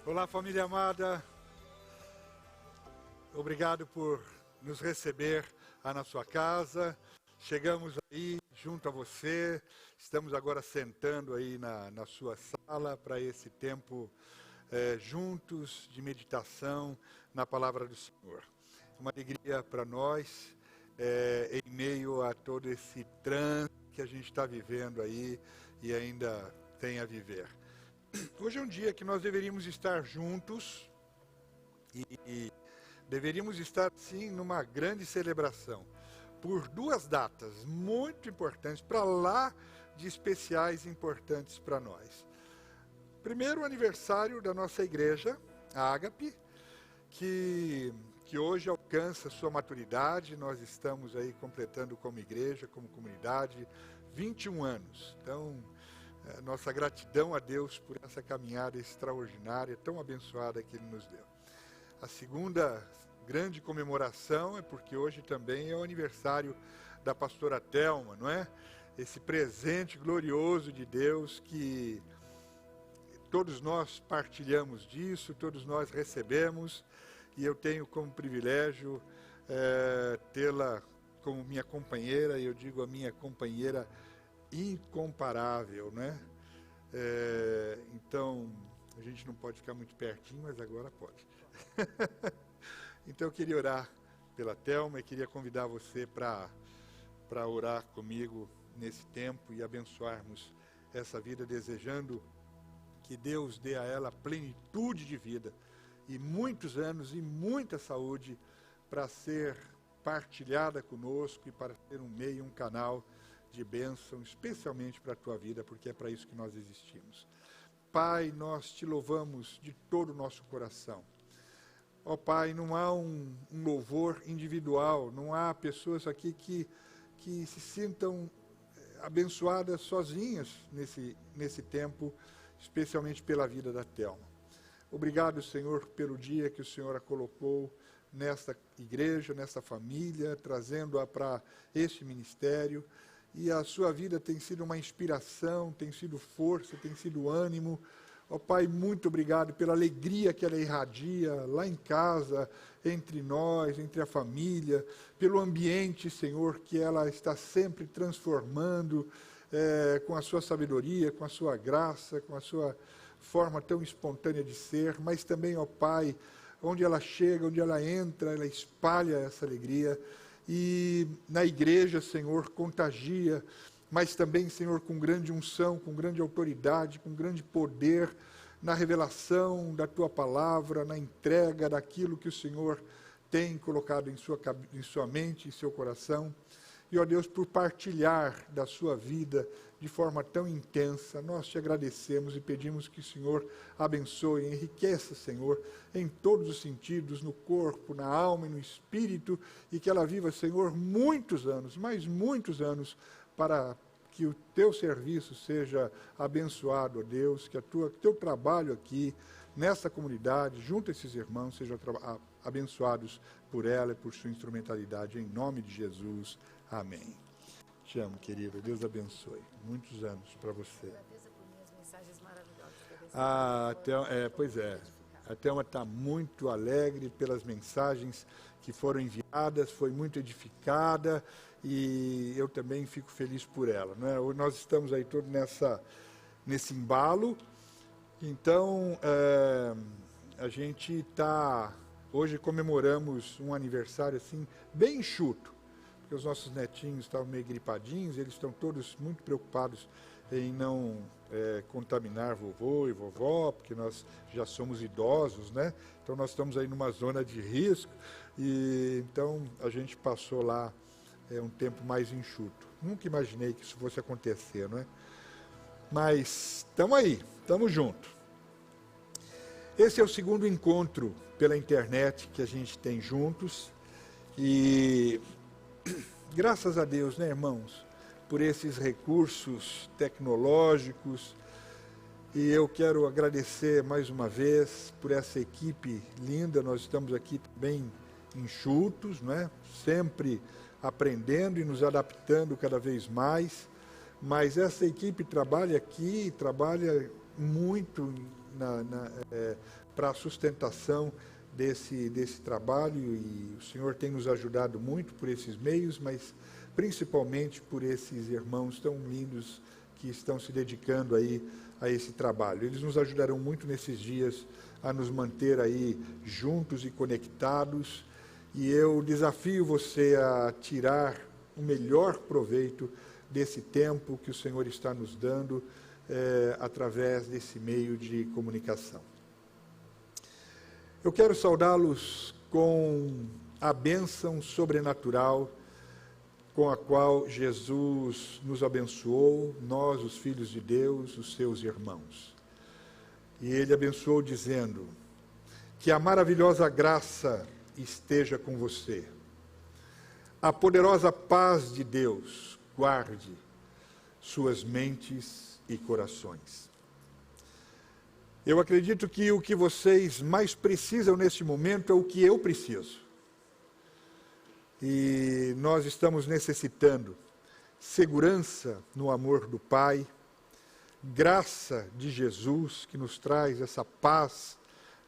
Olá, família amada. Obrigado por nos receber na sua casa. Chegamos aí junto a você. Estamos agora sentando aí na sua sala para esse tempo juntos de meditação na palavra do Senhor. Uma alegria para nós em meio a todo esse trânsito que a gente está vivendo aí e ainda tem a viver. Hoje é um dia que nós deveríamos estar juntos e deveríamos estar, sim, numa grande celebração, por duas datas muito importantes, para lá de especiais importantes para nós. Primeiro, o aniversário da nossa igreja, a Ágape, que hoje alcança sua maturidade. Nós estamos aí completando como igreja, como comunidade, 21 anos. Então, nossa gratidão a Deus por essa caminhada extraordinária, tão abençoada que Ele nos deu. A segunda grande comemoração é porque hoje também é o aniversário da pastora Thelma, não é? Esse presente glorioso de Deus que todos nós partilhamos disso, todos nós recebemos, e eu tenho como privilégio tê-la como minha companheira, e eu digo a minha companheira incomparável, né? Então, a gente não pode ficar muito pertinho, mas agora pode. Então, eu queria orar pela Thelma e queria convidar você para orar comigo nesse tempo e abençoarmos essa vida, desejando que Deus dê a ela plenitude de vida e muitos anos e muita saúde para ser partilhada conosco e para ser um meio, um canal de bênção, especialmente para a tua vida, porque é para isso que nós existimos. Pai, nós te louvamos de todo o nosso coração. Ó Pai, não há um louvor individual, não há pessoas aqui que se sintam abençoadas sozinhas nesse tempo, especialmente pela vida da Thelma. Obrigado, Senhor, pelo dia que o Senhor a colocou nesta igreja, nesta família, trazendo-a para este ministério. E a sua vida tem sido uma inspiração, tem sido força, tem sido ânimo. Ó Pai, muito obrigado pela alegria que ela irradia lá em casa, entre nós, entre a família, pelo ambiente, Senhor, que ela está sempre transformando com a sua sabedoria, com a sua graça, com a sua forma tão espontânea de ser, mas também, ó Pai, onde ela chega, onde ela entra, ela espalha essa alegria. E na igreja, Senhor, contagia, mas também, Senhor, com grande unção, com grande autoridade, com grande poder, na revelação da Tua palavra, na entrega daquilo que o Senhor tem colocado em sua mente, em seu coração. E, ó Deus, por partilhar da sua vida de forma tão intensa, nós te agradecemos e pedimos que o Senhor abençoe, enriqueça, Senhor, em todos os sentidos, no corpo, na alma e no espírito, e que ela viva, Senhor, muitos anos, mas muitos anos, para que o teu serviço seja abençoado, ó Deus, que teu trabalho aqui, nessa comunidade, junto a esses irmãos, sejam abençoados por ela e por sua instrumentalidade, em nome de Jesus. Amém. Te amo, querida. Deus abençoe. Muitos anos para você. Agradeço por minhas mensagens maravilhosas. Pois é. A Thelma está muito alegre pelas mensagens que foram enviadas, foi muito edificada e eu também fico feliz por ela, né? Nós estamos aí todos nesse embalo. Então, a gente está... Hoje comemoramos um aniversário assim, bem enxuto, porque os nossos netinhos estavam meio gripadinhos, eles estão todos muito preocupados em não contaminar vovô e vovó, porque nós já somos idosos, né? Então nós estamos aí numa zona de risco, e então a gente passou lá um tempo mais enxuto. Nunca imaginei que isso fosse acontecer, não é? Mas estamos aí, estamos juntos. Esse é o segundo encontro pela internet que a gente tem juntos, e graças a Deus, né, irmãos, por esses recursos tecnológicos, e eu quero agradecer mais uma vez por essa equipe linda. Nós estamos aqui bem enxutos, né? Sempre aprendendo e nos adaptando cada vez mais, mas essa equipe trabalha aqui, trabalha muito para a sustentação desse trabalho, e o Senhor tem nos ajudado muito por esses meios, mas principalmente por esses irmãos tão lindos que estão se dedicando aí a esse trabalho. Eles nos ajudarão muito nesses dias a nos manter aí juntos e conectados, e eu desafio você a tirar o melhor proveito desse tempo que o Senhor está nos dando através desse meio de comunicação. Eu quero saudá-los com a bênção sobrenatural com a qual Jesus nos abençoou, nós, os filhos de Deus, os seus irmãos. E Ele abençoou dizendo: que a maravilhosa graça esteja com você. A poderosa paz de Deus guarde suas mentes e corações. Eu acredito que o que vocês mais precisam neste momento é o que eu preciso. E nós estamos necessitando segurança no amor do Pai, graça de Jesus, que nos traz essa paz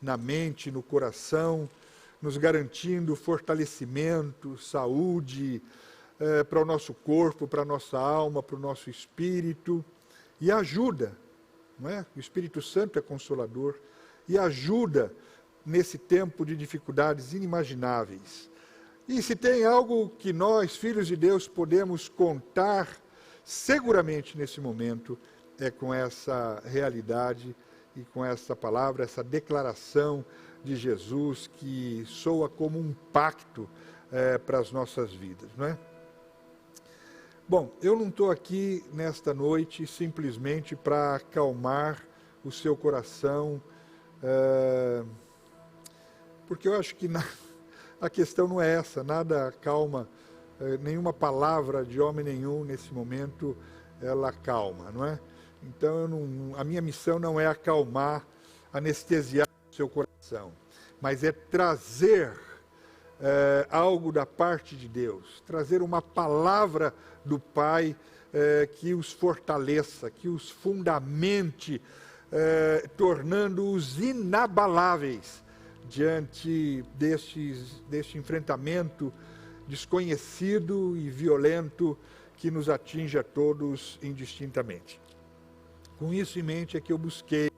na mente, no coração, nos garantindo fortalecimento, saúde para o nosso corpo, para a nossa alma, para o nosso espírito, e ajuda, não é? O Espírito Santo é consolador, e ajuda nesse tempo de dificuldades inimagináveis. E se tem algo que nós, filhos de Deus, podemos contar seguramente nesse momento, é com essa realidade e com essa palavra, essa declaração de Jesus que soa como um pacto para as nossas vidas, não é? Bom, eu não estou aqui nesta noite simplesmente para acalmar o seu coração, porque eu acho que a questão não é essa, nada acalma, nenhuma palavra de homem nenhum nesse momento, ela acalma, não é? Então, a minha missão não é acalmar, anestesiar o seu coração, mas é trazer algo da parte de Deus, trazer uma palavra do Pai que os fortaleça, que os fundamente, tornando-os inabaláveis diante deste enfrentamento desconhecido e violento que nos atinge a todos indistintamente. Com isso em mente é que eu busquei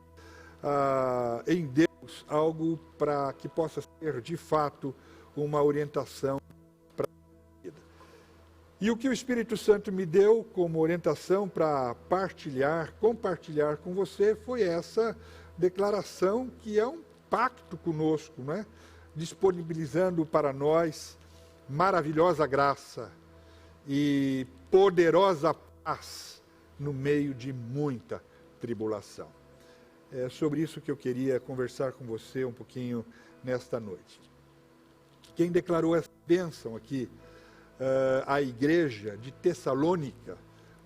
em Deus algo para que possa ser de fato uma orientação para a vida. E o que o Espírito Santo me deu como orientação para compartilhar com você foi essa declaração que é um pacto conosco, não é? Disponibilizando para nós maravilhosa graça e poderosa paz no meio de muita tribulação. É sobre isso que eu queria conversar com você um pouquinho nesta noite. Quem declarou essa bênção aqui à igreja de Tessalônica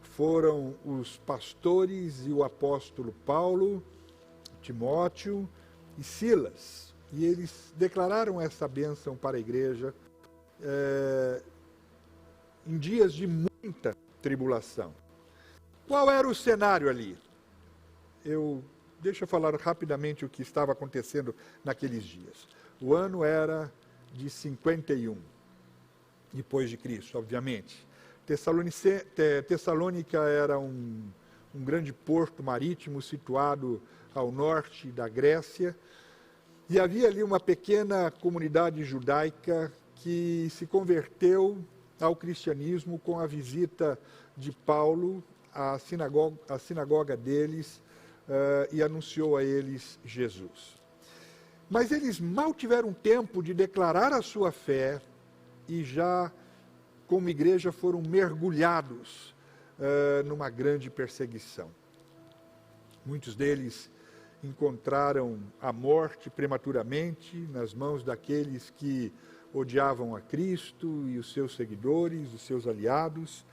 foram os pastores e o apóstolo Paulo, Timóteo e Silas. E eles declararam essa bênção para a igreja em dias de muita tribulação. Qual era o cenário ali? Deixa eu falar rapidamente o que estava acontecendo naqueles dias. O ano era de 51, depois de Cristo, obviamente. Tessalônica era um grande porto marítimo situado ao norte da Grécia, e havia ali uma pequena comunidade judaica que se converteu ao cristianismo com a visita de Paulo à sinagoga deles e anunciou a eles Jesus. Mas eles mal tiveram tempo de declarar a sua fé e já, como igreja, foram mergulhados numa grande perseguição. Muitos deles encontraram a morte prematuramente nas mãos daqueles que odiavam a Cristo e os seus seguidores, os seus aliados,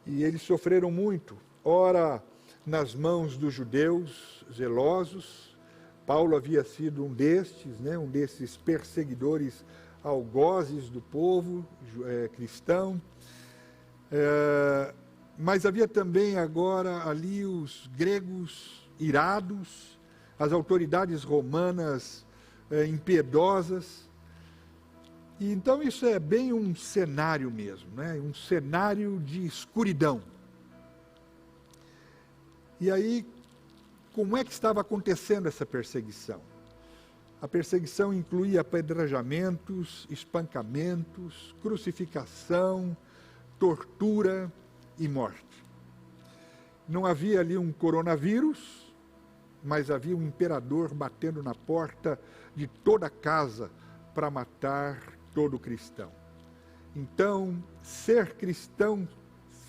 e eles sofreram muito, ora nas mãos dos judeus zelosos. Paulo havia sido um desses perseguidores algozes do povo cristão, mas havia também agora ali os gregos irados, as autoridades romanas impiedosas. E então isso é bem um cenário mesmo, né? Um cenário de escuridão. E aí, como é que estava acontecendo essa perseguição? A perseguição incluía apedrejamentos, espancamentos, crucificação, tortura e morte. Não havia ali um coronavírus, mas havia um imperador batendo na porta de toda casa para matar todo cristão. Então, ser cristão,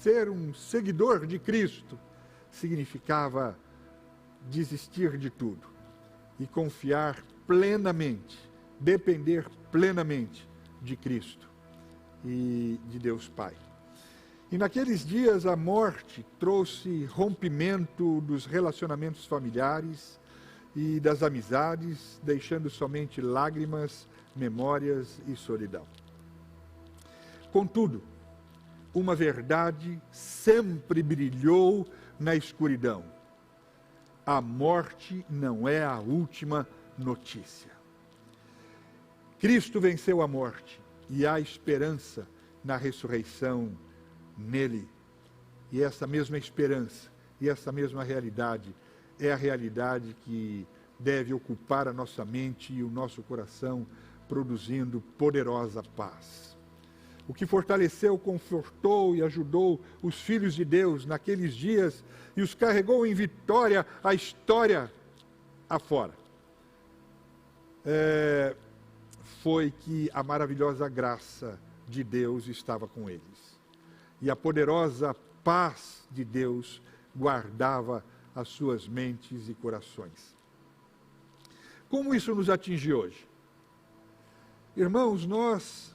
ser um seguidor de Cristo, significava desistir de tudo e confiar plenamente, depender plenamente de Cristo e de Deus Pai. E naqueles dias a morte trouxe rompimento dos relacionamentos familiares e das amizades, deixando somente lágrimas, memórias e solidão. Contudo, uma verdade sempre brilhou na escuridão. A morte não é a última notícia. Cristo venceu a morte e há esperança na ressurreição nele. E essa mesma esperança e essa mesma realidade é a realidade que deve ocupar a nossa mente e o nosso coração, produzindo poderosa paz. O que fortaleceu, confortou e ajudou os filhos de Deus naqueles dias e os carregou em vitória a história afora, foi que a maravilhosa graça de Deus estava com eles. E a poderosa paz de Deus guardava as suas mentes e corações. Como isso nos atinge hoje? Irmãos, nós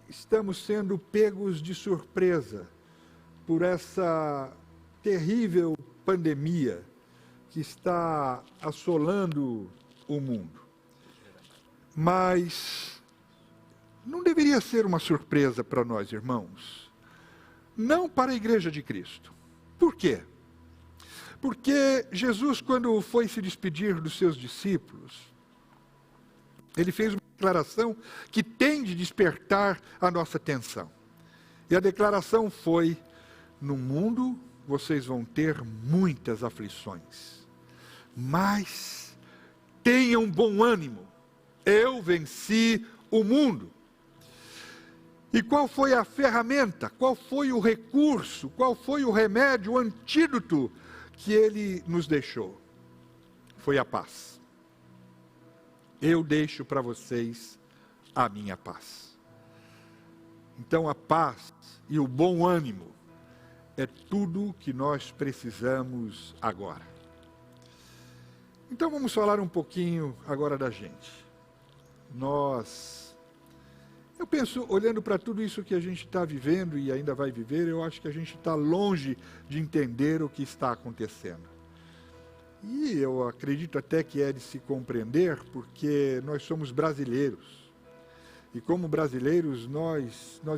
estamos sendo pegos de surpresa por essa terrível pandemia que está assolando o mundo. Mas não deveria ser uma surpresa para nós, irmãos. Não para a Igreja de Cristo. Por quê? Porque Jesus, quando foi se despedir dos seus discípulos, ele fez uma declaração que tem de despertar a nossa atenção. E a declaração foi: no mundo vocês vão ter muitas aflições, mas tenham bom ânimo, eu venci o mundo. E qual foi a ferramenta, qual foi o recurso, qual foi o remédio, o antídoto que ele nos deixou? Foi a paz. Eu deixo para vocês a minha paz. Então a paz e o bom ânimo é tudo que nós precisamos agora. Então vamos falar um pouquinho agora da gente. Eu penso, olhando para tudo isso que a gente está vivendo e ainda vai viver, eu acho que a gente está longe de entender o que está acontecendo. E eu acredito até que é de se compreender, porque nós somos brasileiros. E como brasileiros, nós não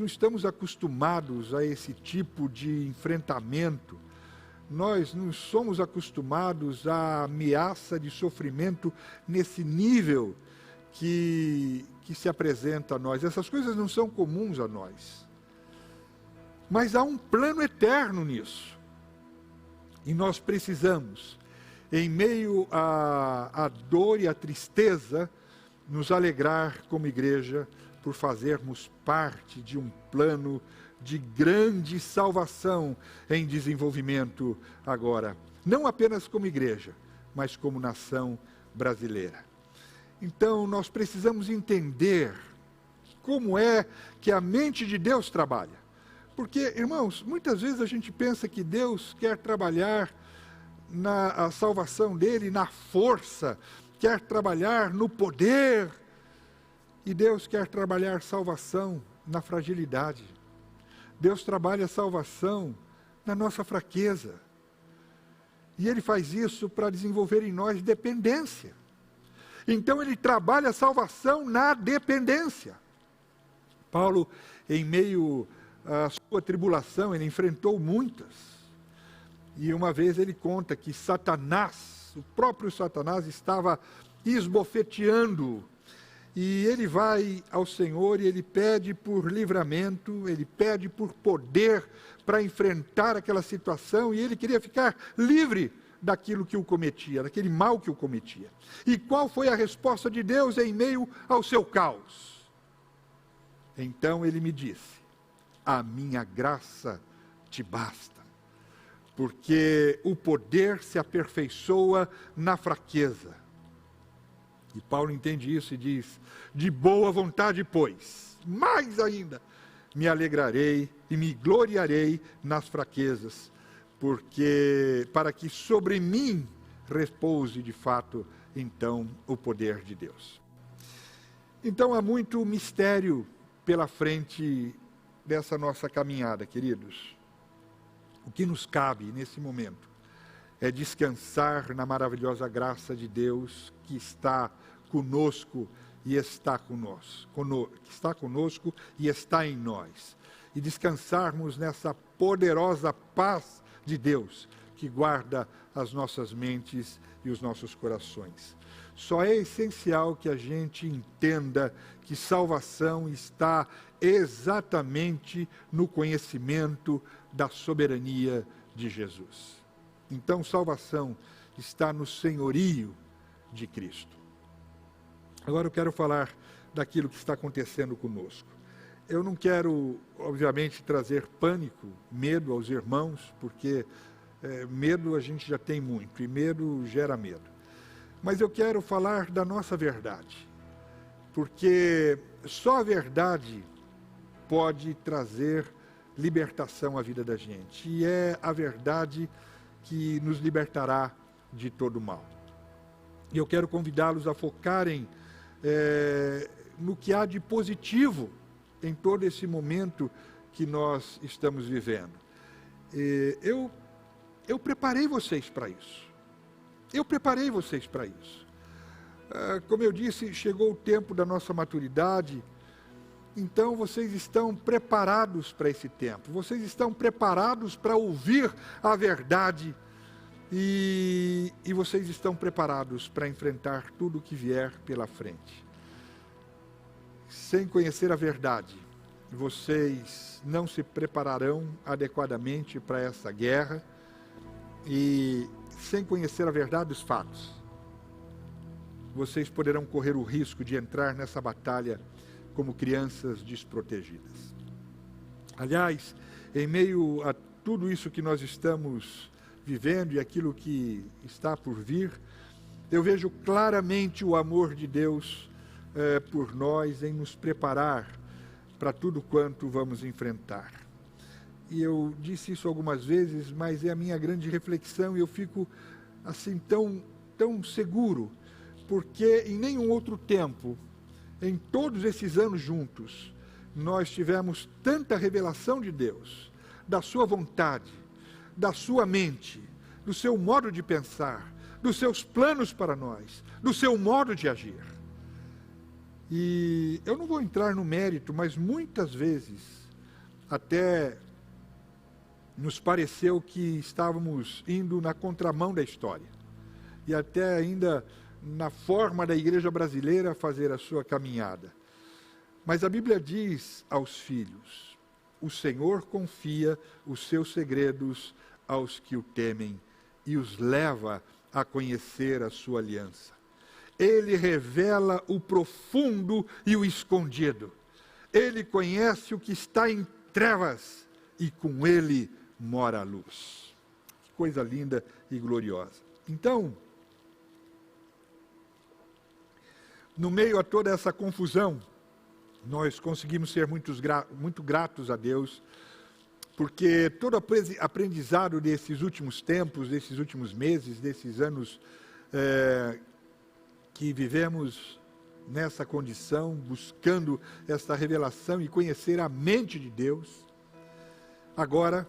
estamos acostumados a esse tipo de enfrentamento. Nós não somos acostumados à ameaça de sofrimento nesse nível que se apresenta a nós. Essas coisas não são comuns a nós. Mas há um plano eterno nisso. E nós precisamos, em meio à dor e à tristeza, nos alegrar como igreja por fazermos parte de um plano de grande salvação em desenvolvimento agora. Não apenas como igreja, mas como nação brasileira. Então, nós precisamos entender como é que a mente de Deus trabalha. Porque, irmãos, muitas vezes a gente pensa que Deus quer trabalhar na salvação dele, na força, quer trabalhar no poder. E Deus quer trabalhar salvação na fragilidade. Deus trabalha salvação na nossa fraqueza. E Ele faz isso para desenvolver em nós dependência. Então Ele trabalha a salvação na dependência. Paulo, em meio à sua tribulação, ele enfrentou muitas. E uma vez ele conta que Satanás, o próprio Satanás, estava esbofeteando. E ele vai ao Senhor e ele pede por livramento, ele pede por poder para enfrentar aquela situação, e ele queria ficar livre daquilo que o cometia, daquele mal que o cometia. E qual foi a resposta de Deus em meio ao seu caos? Então ele me disse: a minha graça te basta, porque o poder se aperfeiçoa na fraqueza. E Paulo entende isso e diz: de boa vontade, pois, mais ainda, me alegrarei e me gloriarei nas fraquezas, porque para que sobre mim repouse de fato, então, o poder de Deus. Então há muito mistério pela frente dessa nossa caminhada, queridos. O que nos cabe nesse momento é descansar na maravilhosa graça de Deus que está conosco e está conosco, que está conosco e está em nós. E descansarmos nessa poderosa paz de Deus que guarda as nossas mentes e os nossos corações. Só é essencial que a gente entenda que salvação está exatamente no conhecimento da soberania de Jesus. Então, salvação está no senhorio de Cristo. Agora eu quero falar daquilo que está acontecendo conosco. Eu não quero, obviamente, trazer pânico, medo aos irmãos, porque medo a gente já tem muito, e medo gera medo. Mas eu quero falar da nossa verdade, porque só a verdade pode trazer libertação à vida da gente, e é a verdade que nos libertará de todo mal. E eu quero convidá-los a focarem no que há de positivo em todo esse momento que nós estamos vivendo. Eu preparei vocês para isso. Eu preparei vocês para isso. Como eu disse, chegou o tempo da nossa maturidade, então vocês estão preparados para esse tempo. Vocês estão preparados para ouvir a verdade e vocês estão preparados para enfrentar tudo o que vier pela frente. Sem conhecer a verdade, vocês não se prepararão adequadamente para essa guerra, e sem conhecer a verdade dos fatos, vocês poderão correr o risco de entrar nessa batalha como crianças desprotegidas. Aliás, em meio a tudo isso que nós estamos vivendo e aquilo que está por vir, eu vejo claramente o amor de Deus por nós em nos preparar para tudo quanto vamos enfrentar. E eu disse isso algumas vezes, mas é a minha grande reflexão, e eu fico assim tão seguro, porque em nenhum outro tempo, em todos esses anos juntos, nós tivemos tanta revelação de Deus, da sua vontade, da sua mente, do seu modo de pensar, dos seus planos para nós, do seu modo de agir. E eu não vou entrar no mérito, mas muitas vezes até nos pareceu que estávamos indo na contramão da história, e até ainda na forma da igreja brasileira fazer a sua caminhada. Mas a Bíblia diz aos filhos: o Senhor confia os seus segredos aos que o temem e os leva a conhecer a sua aliança. Ele revela o profundo e o escondido. Ele conhece o que está em trevas e com ele mora a luz. Que coisa linda e gloriosa. Então, no meio a toda essa confusão, nós conseguimos ser muito gratos a Deus, porque todo aprendizado desses últimos tempos, desses últimos meses, desses anos que vivemos nessa condição, buscando essa revelação e conhecer a mente de Deus, agora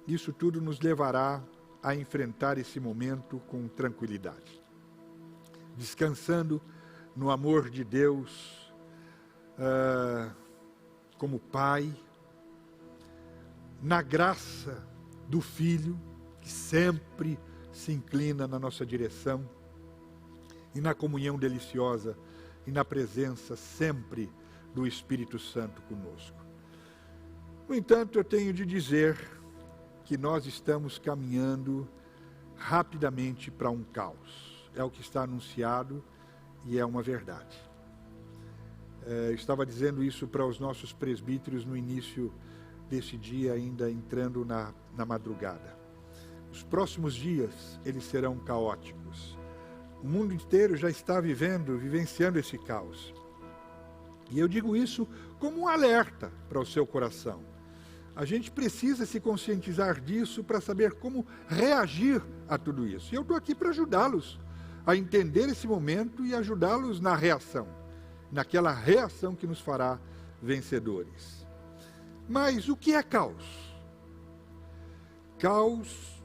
isso tudo nos levará a enfrentar esse momento com tranquilidade, descansando no amor de Deus, como Pai, na graça do Filho, que que sempre se inclina na nossa direção, e na comunhão deliciosa, e na presença sempre do Espírito Santo conosco. No entanto, eu tenho de dizer que nós estamos caminhando rapidamente para um caos. É o que está anunciado e é uma verdade. Eu estava dizendo isso para os nossos presbíteros no início desse dia, ainda entrando na madrugada. Os próximos dias, eles serão caóticos. O mundo inteiro já está vivenciando esse caos. E eu digo isso como um alerta para o seu coração. A gente precisa se conscientizar disso para saber como reagir a tudo isso. E eu estou aqui para ajudá-los a entender esse momento e ajudá-los na reação, naquela reação que nos fará vencedores. Mas o que é caos? Caos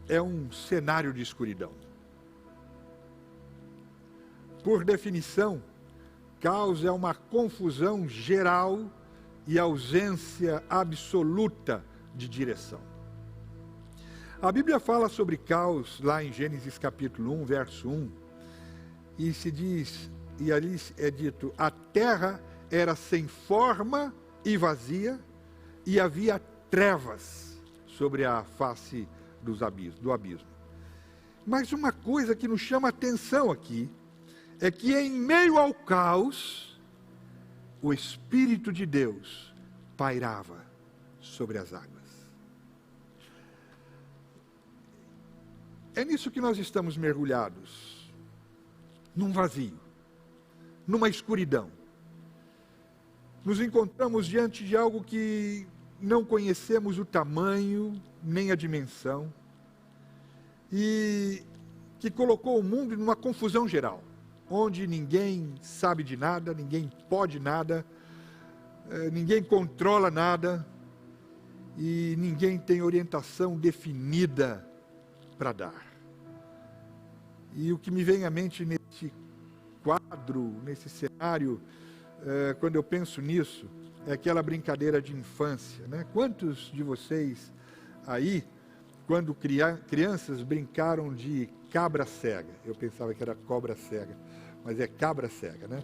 é um cenário de escuridão. Por definição, caos é uma confusão geral e ausência absoluta de direção. A Bíblia fala sobre caos lá em Gênesis capítulo 1, verso 1, e se diz, e ali é dito, a terra era sem forma e vazia, e havia trevas sobre a face do abismo. Mas uma coisa que nos chama a atenção aqui, é que em meio ao caos, o Espírito de Deus pairava sobre as águas. É nisso que nós estamos mergulhados, num vazio, numa escuridão. Nos encontramos diante de algo que não conhecemos o tamanho, nem a dimensão, e que colocou o mundo numa confusão geral, onde ninguém sabe de nada, ninguém pode nada, ninguém controla nada, e ninguém tem orientação definida para dar. E o que me vem à mente nesse quadro, nesse cenário, quando eu penso nisso, é aquela brincadeira de infância, né? Quantos de vocês aí, quando crianças, brincaram de cabra cega? Eu pensava que era cobra cega, mas é cabra cega, né?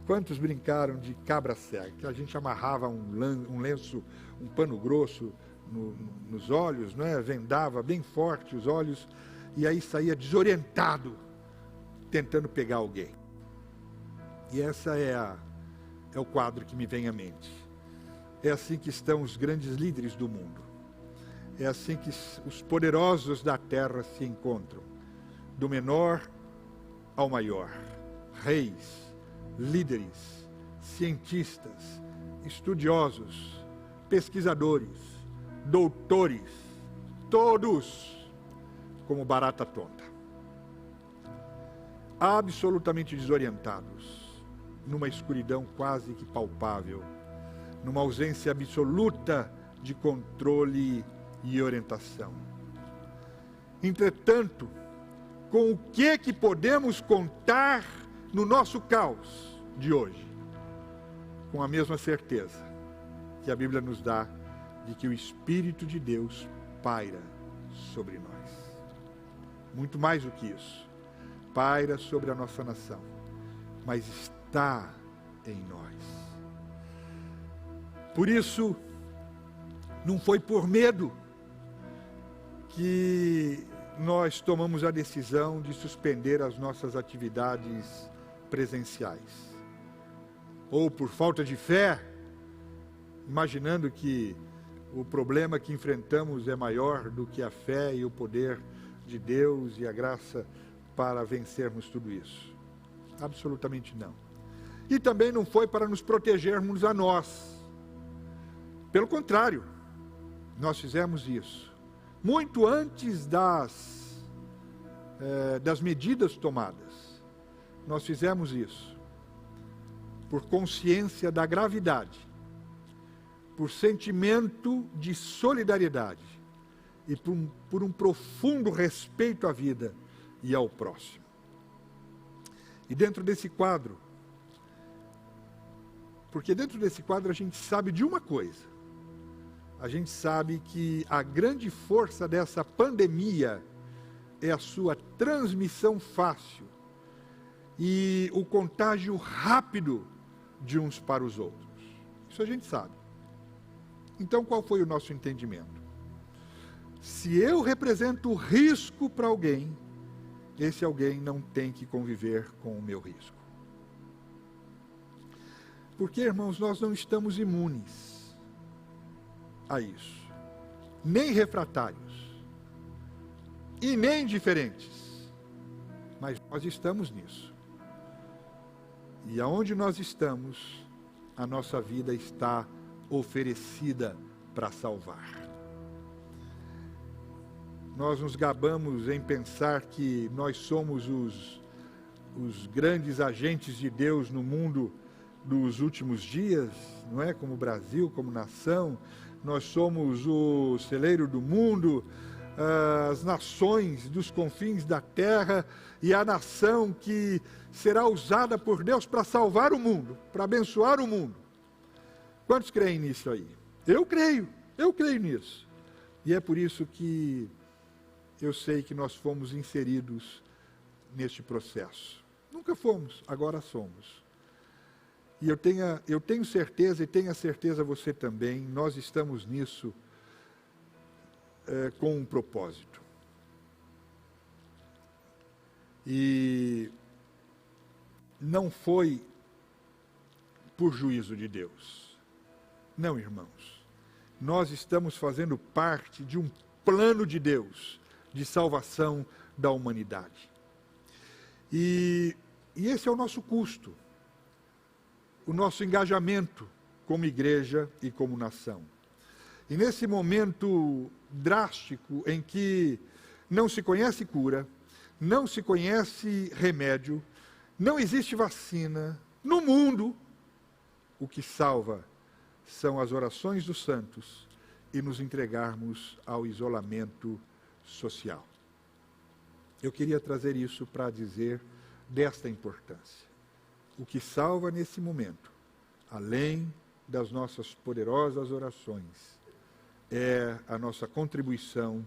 Quantos brincaram de cabra cega? Que a gente amarrava um lenço, um pano grosso nos olhos, né? Vendava bem forte os olhos, e aí saía desorientado, tentando pegar alguém. E essa é o quadro que me vem à mente. É assim que estão os grandes líderes do mundo. É assim que os poderosos da terra se encontram, do menor ao maior. Reis, líderes, cientistas, estudiosos, pesquisadores, doutores, todos como barata tonta. Absolutamente desorientados, numa escuridão quase que palpável, numa ausência absoluta de controle e orientação. Entretanto, com o que podemos contar no nosso caos de hoje? Com a mesma certeza que a Bíblia nos dá de que o Espírito de Deus paira sobre nós. Muito mais do que isso, paira sobre a nossa nação, mas está em nós. Por isso, não foi por medo que nós tomamos a decisão de suspender as nossas atividades presenciais. Ou por falta de fé, imaginando que o problema que enfrentamos é maior do que a fé e o poder de Deus e a graça para vencermos tudo isso. Absolutamente não. E também não foi para nos protegermos a nós. Pelo contrário, nós fizemos isso muito antes das medidas tomadas. Nós fizemos isso por consciência da gravidade, por sentimento de solidariedade e por um profundo respeito à vida e ao próximo. E dentro desse quadro, porque dentro desse quadro a gente sabe de uma coisa: a gente sabe que a grande força dessa pandemia é a sua transmissão fácil e o contágio rápido de uns para os outros. Isso a gente sabe. Então, qual foi o nosso entendimento? Se eu represento risco para alguém, esse alguém não tem que conviver com o meu risco. Porque, irmãos, nós não estamos imunes a isso, nem refratários, e nem indiferentes, mas nós estamos nisso. E aonde nós estamos, a nossa vida está oferecida para salvar. Nós nos gabamos em pensar que nós somos os grandes agentes de Deus no mundo dos últimos dias, não é? Como Brasil, como nação, nós somos o celeiro do mundo, as nações dos confins da terra e a nação que será usada por Deus para salvar o mundo, para abençoar o mundo. Quantos creem nisso aí? Eu creio nisso. E é por isso que eu sei que nós fomos inseridos neste processo. Nunca fomos, agora somos. E eu tenho certeza, e tenho a certeza você também, nós estamos nisso com um propósito. E não foi por juízo de Deus. Não, irmãos. Nós estamos fazendo parte de um plano de Deus de salvação da humanidade. E esse é o nosso custo, o nosso engajamento como igreja e como nação. E nesse momento drástico em que não se conhece cura, não se conhece remédio, não existe vacina no mundo, o que salva são as orações dos santos e nos entregarmos ao isolamento social. Eu queria trazer isso para dizer desta importância. O que salva nesse momento, além das nossas poderosas orações, é a nossa contribuição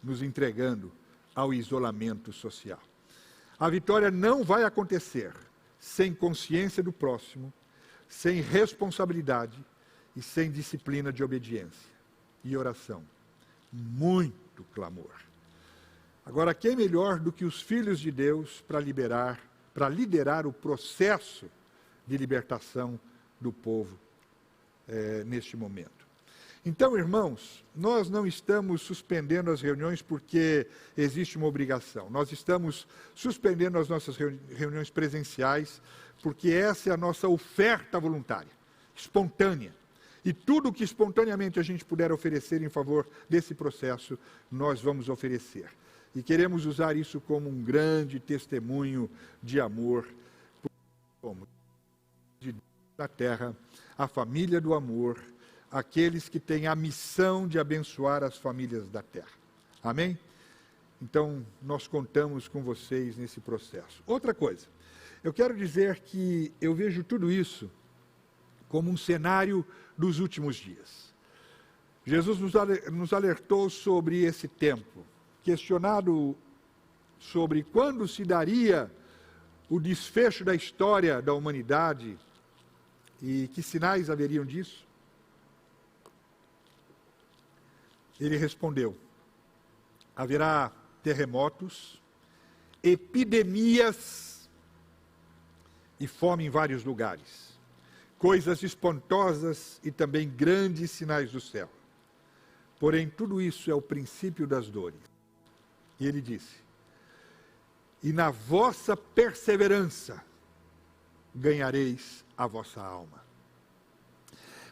nos entregando ao isolamento social. A vitória não vai acontecer sem consciência do próximo, sem responsabilidade e sem disciplina de obediência e oração. Muito clamor. Agora, quem melhor do que os filhos de Deus para liderar o processo de libertação do povo neste momento? Então, irmãos, nós não estamos suspendendo as reuniões porque existe uma obrigação. Nós estamos suspendendo as nossas reuniões presenciais porque essa é a nossa oferta voluntária, espontânea. E tudo que espontaneamente a gente puder oferecer em favor desse processo, nós vamos oferecer. E queremos usar isso como um grande testemunho de amor como da terra, a família do amor, aqueles que têm a missão de abençoar as famílias da terra. Amém? Então, nós contamos com vocês nesse processo. Outra coisa, eu quero dizer que eu vejo tudo isso como um cenário dos últimos dias. Jesus nos alertou sobre esse tempo, questionado sobre quando se daria o desfecho da história da humanidade e que sinais haveriam disso. Ele respondeu: haverá terremotos, epidemias e fome em vários lugares, coisas espantosas e também grandes sinais do céu. Porém, tudo isso é o princípio das dores. E ele disse: e na vossa perseverança ganhareis a vossa alma.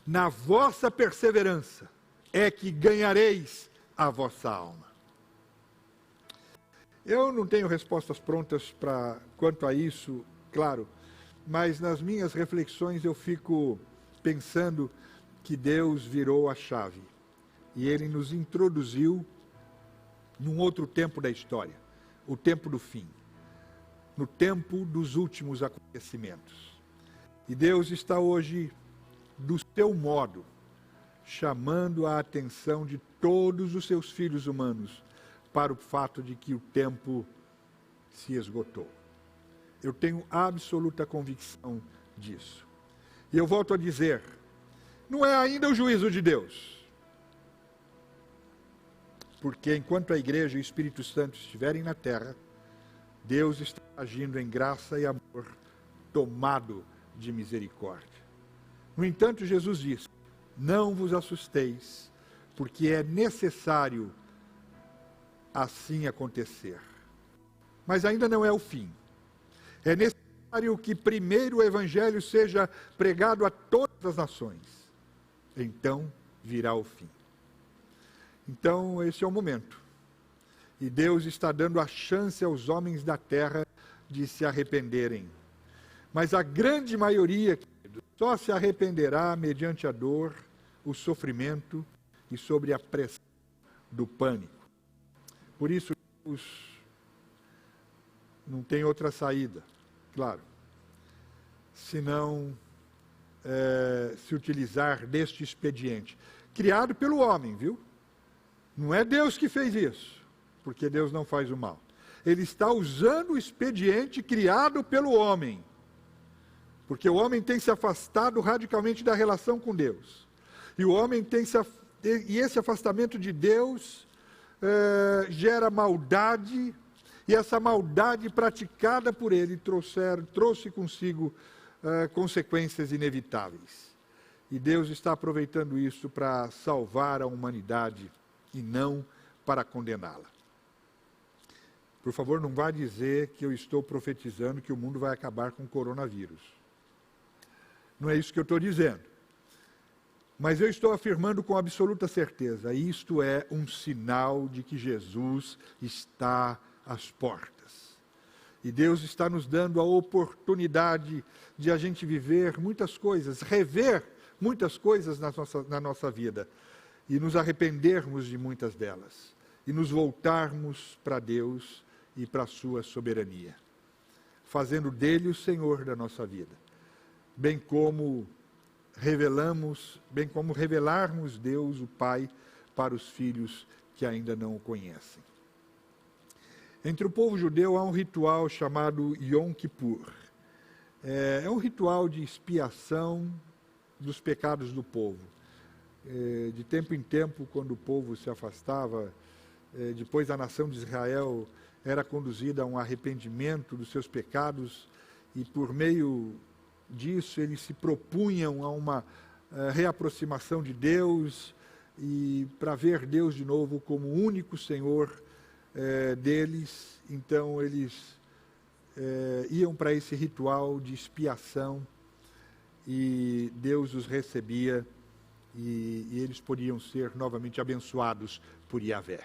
Na vossa perseverança é que ganhareis a vossa alma. Eu não tenho respostas prontas quanto a isso, claro, mas nas minhas reflexões eu fico pensando que Deus virou a chave e Ele nos introduziu num outro tempo da história, o tempo do fim, no tempo dos últimos acontecimentos. E Deus está hoje, do seu modo, chamando a atenção de todos os seus filhos humanos para o fato de que o tempo se esgotou. Eu tenho absoluta convicção disso. E eu volto a dizer, não é ainda o juízo de Deus. Porque enquanto a igreja e o Espírito Santo estiverem na terra, Deus está agindo em graça e amor, tomado de misericórdia. No entanto, Jesus disse, não vos assusteis, porque é necessário assim acontecer. Mas ainda não é o fim. É necessário que primeiro o Evangelho seja pregado a todas as nações. Então virá o fim. Então esse é o momento. E Deus está dando a chance aos homens da terra de se arrependerem. Mas a grande maioria, querido, só se arrependerá mediante a dor, o sofrimento e sobre a pressão do pânico. Por isso, Deus não tem outra saída, claro, senão se utilizar deste expediente. Criado pelo homem, viu? Não é Deus que fez isso, porque Deus não faz o mal. Ele está usando o expediente criado pelo homem, porque o homem tem se afastado radicalmente da relação com Deus. E o homem e esse afastamento de Deus gera maldade, e essa maldade praticada por ele trouxe consigo consequências inevitáveis. E Deus está aproveitando isso para salvar a humanidade e não para condená-la. Por favor, não vá dizer que eu estou profetizando que o mundo vai acabar com o coronavírus. Não é isso que eu estou dizendo. Mas eu estou afirmando com absoluta certeza, isto é um sinal de que Jesus está às portas. E Deus está nos dando a oportunidade de a gente viver muitas coisas, rever muitas coisas na nossa vida, e nos arrependermos de muitas delas, e nos voltarmos para Deus e para a sua soberania, fazendo dele o Senhor da nossa vida, bem como revelarmos Deus, o Pai, para os filhos que ainda não o conhecem. Entre o povo judeu há um ritual chamado Yom Kippur. É um ritual de expiação dos pecados do povo. De tempo em tempo, quando o povo se afastava, depois a nação de Israel era conduzida a um arrependimento dos seus pecados, e por meio disso eles se propunham a uma reaproximação de Deus, e para ver Deus de novo como o único Senhor deles. Então eles iam para esse ritual de expiação, e Deus os recebia, e eles podiam ser novamente abençoados por Yahvé.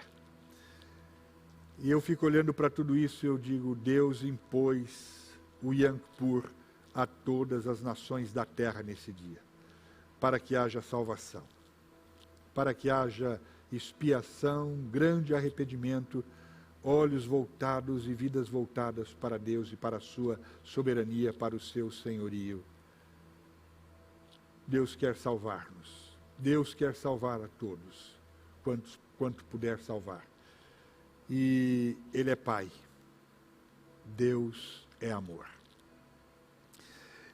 E eu fico olhando para tudo isso e eu digo, Deus impôs o Yom Kippur a todas as nações da terra nesse dia, para que haja salvação, para que haja expiação, grande arrependimento, olhos voltados e vidas voltadas para Deus e para a sua soberania, para o seu senhorio. Deus quer salvar-nos. Deus quer salvar a todos, quanto puder salvar. E Ele é Pai. Deus é amor.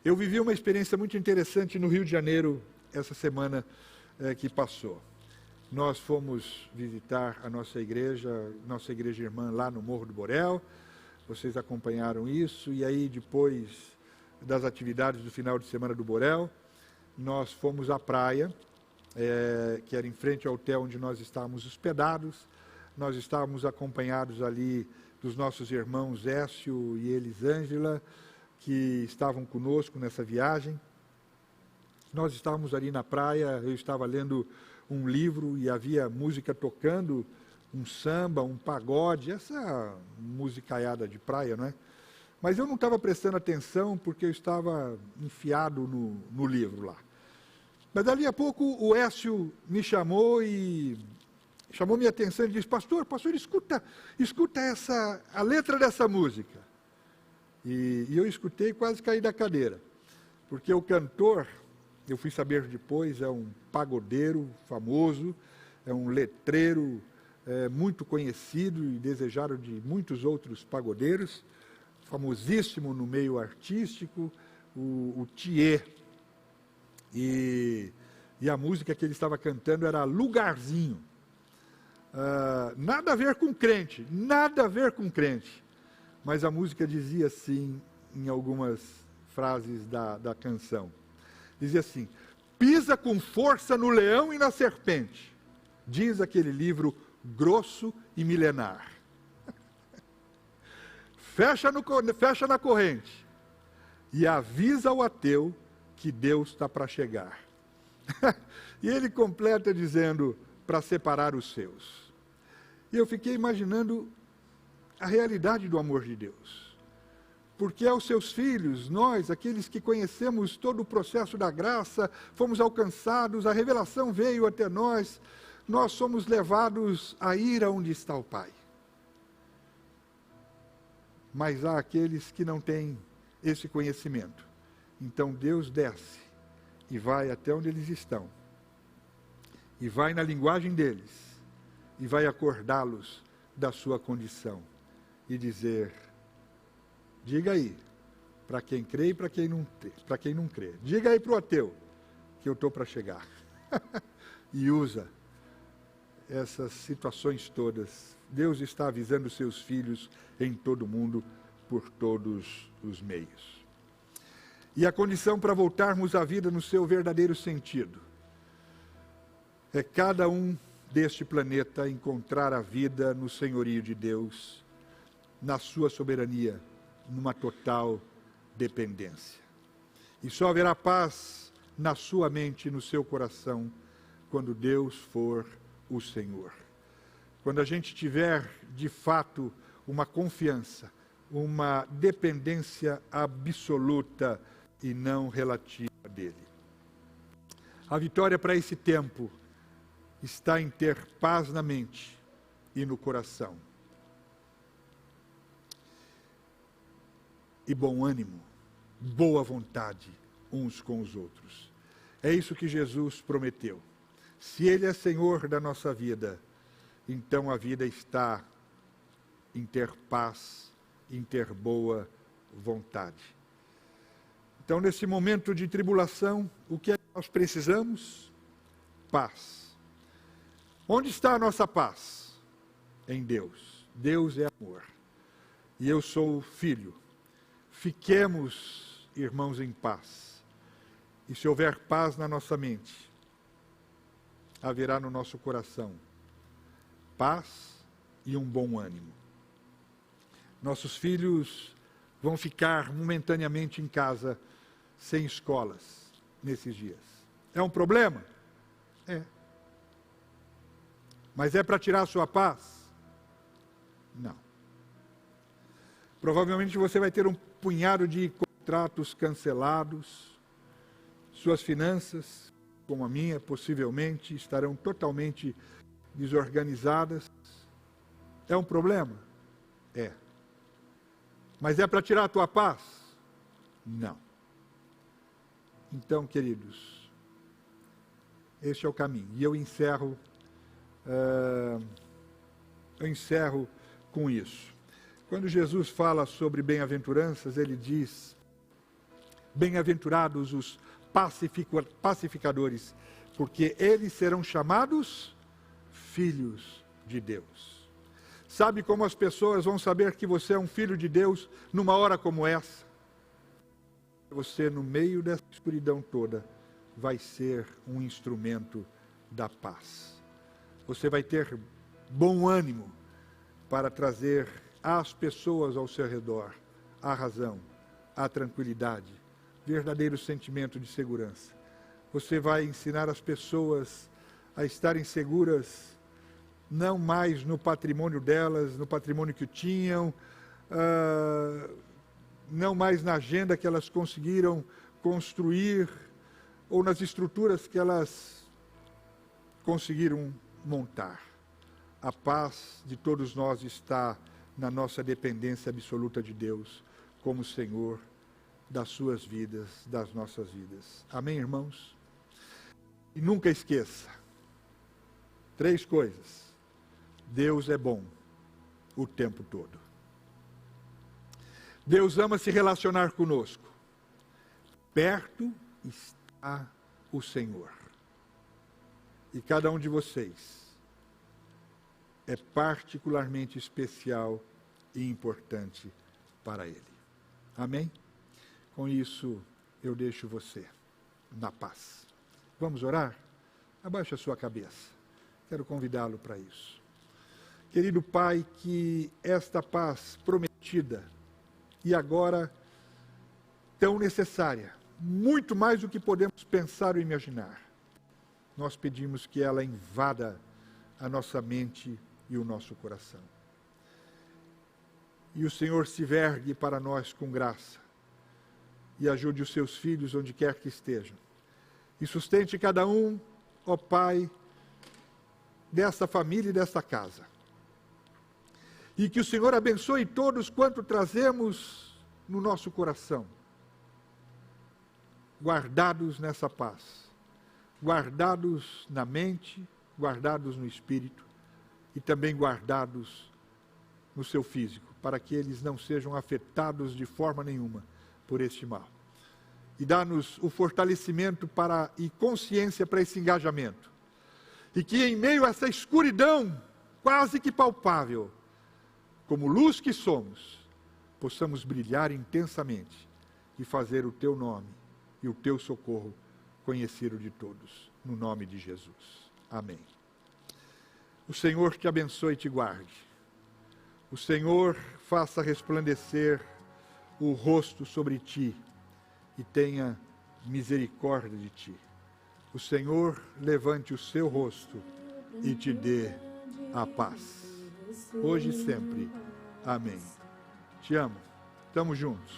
Eu vivi uma experiência muito interessante no Rio de Janeiro essa semana que passou. Nós fomos visitar a nossa igreja irmã lá no Morro do Borel. Vocês acompanharam isso. E aí, depois das atividades do final de semana do Borel, nós fomos à praia, que era em frente ao hotel onde nós estávamos hospedados. Nós estávamos acompanhados ali dos nossos irmãos Écio e Elisângela, que estavam conosco nessa viagem. Nós estávamos ali na praia, eu estava lendo um livro e havia música tocando, um samba, um pagode, essa musicaiada de praia, não é? Mas eu não estava prestando atenção porque eu estava enfiado no livro lá. Mas dali a pouco o Écio me chamou e chamou minha atenção e disse, pastor, escuta a letra dessa música. E eu escutei e quase caí da cadeira, porque o cantor eu fui saber depois, é um pagodeiro famoso, é um letreiro muito conhecido e desejado de muitos outros pagodeiros, famosíssimo no meio artístico, o Thier. E a música que ele estava cantando era Lugarzinho. Nada a ver com crente, nada a ver com crente. Mas a música dizia assim, em algumas frases da canção. Dizia assim: pisa com força no leão e na serpente, diz aquele livro grosso e milenar. Fecha na corrente e avisa o ateu que Deus está para chegar. E ele completa dizendo, para separar os seus. E eu fiquei imaginando a realidade do amor de Deus. Porque aos seus filhos, nós, aqueles que conhecemos todo o processo da graça, fomos alcançados, a revelação veio até nós, nós somos levados a ir aonde está o Pai. Mas há aqueles que não têm esse conhecimento. Então Deus desce e vai até onde eles estão. E vai na linguagem deles. E vai acordá-los da sua condição. E dizer, diga aí, para quem crê e para quem não crê. Diga aí para o ateu, que eu estou para chegar. E usa essas situações todas. Deus está avisando seus filhos em todo o mundo, por todos os meios. E a condição para voltarmos à vida no seu verdadeiro sentido é cada um deste planeta encontrar a vida no senhorio de Deus, na sua soberania, numa total dependência. E só haverá paz na sua mente e no seu coração quando Deus for o Senhor. Quando a gente tiver, de fato, uma confiança, uma dependência absoluta e não relativa dele. A vitória para esse tempo está em ter paz na mente e no coração. E bom ânimo, boa vontade uns com os outros. É isso que Jesus prometeu. Se Ele é Senhor da nossa vida, então a vida está em ter paz, em ter boa vontade. Então, nesse momento de tribulação, o que é que nós precisamos? Paz. Onde está a nossa paz? Em Deus. Deus é amor. E eu sou filho. Fiquemos, irmãos, em paz. E se houver paz na nossa mente, haverá no nosso coração paz e um bom ânimo. Nossos filhos vão ficar momentaneamente em casa, sem escolas, nesses dias. É um problema? É. Mas é para tirar a sua paz? Não. Provavelmente você vai ter um punhado de contratos cancelados, suas finanças, como a minha, possivelmente, estarão totalmente desorganizadas. É um problema? É. Mas é para tirar a tua paz? Não. Então, queridos, este é o caminho. E eu encerro com isso. Quando Jesus fala sobre bem-aventuranças, ele diz: bem-aventurados os pacificadores, porque eles serão chamados filhos de Deus. Sabe como as pessoas vão saber que você é um filho de Deus numa hora como essa? Você, no meio dessa escuridão toda, vai ser um instrumento da paz. Você vai ter bom ânimo para trazer às pessoas ao seu redor a razão, a tranquilidade, verdadeiro sentimento de segurança. Você vai ensinar as pessoas a estarem seguras, não mais no patrimônio delas, no patrimônio que tinham, não mais na agenda que elas conseguiram construir, ou nas estruturas que elas conseguiram montar. A paz de todos nós está na nossa dependência absoluta de Deus, como Senhor das suas vidas, das nossas vidas. Amém, irmãos? E nunca esqueça, 3 coisas. Deus é bom o tempo todo. Deus ama se relacionar conosco. Perto está o Senhor. E cada um de vocês é particularmente especial e importante para Ele. Amém? Com isso, eu deixo você na paz. Vamos orar? Abaixe a sua cabeça. Quero convidá-lo para isso. Querido Pai, que esta paz prometida e agora tão necessária, muito mais do que podemos pensar ou imaginar, nós pedimos que ela invada a nossa mente e o nosso coração. E o Senhor se vergue para nós com graça e ajude os seus filhos onde quer que estejam. E sustente cada um, ó Pai, desta família e desta casa. E que o Senhor abençoe todos quanto trazemos no nosso coração, guardados nessa paz, guardados na mente, guardados no espírito e também guardados no seu físico, para que eles não sejam afetados de forma nenhuma por este mal. E dá-nos o fortalecimento e consciência para esse engajamento. E que em meio a essa escuridão quase que palpável, como luz que somos, possamos brilhar intensamente e fazer o Teu nome e o Teu socorro conhecido de todos. No nome de Jesus. Amém. O Senhor te abençoe e te guarde. O Senhor faça resplandecer o rosto sobre ti e tenha misericórdia de ti. O Senhor levante o seu rosto e te dê a paz. Hoje e sempre. Amém. Te amo. Estamos juntos.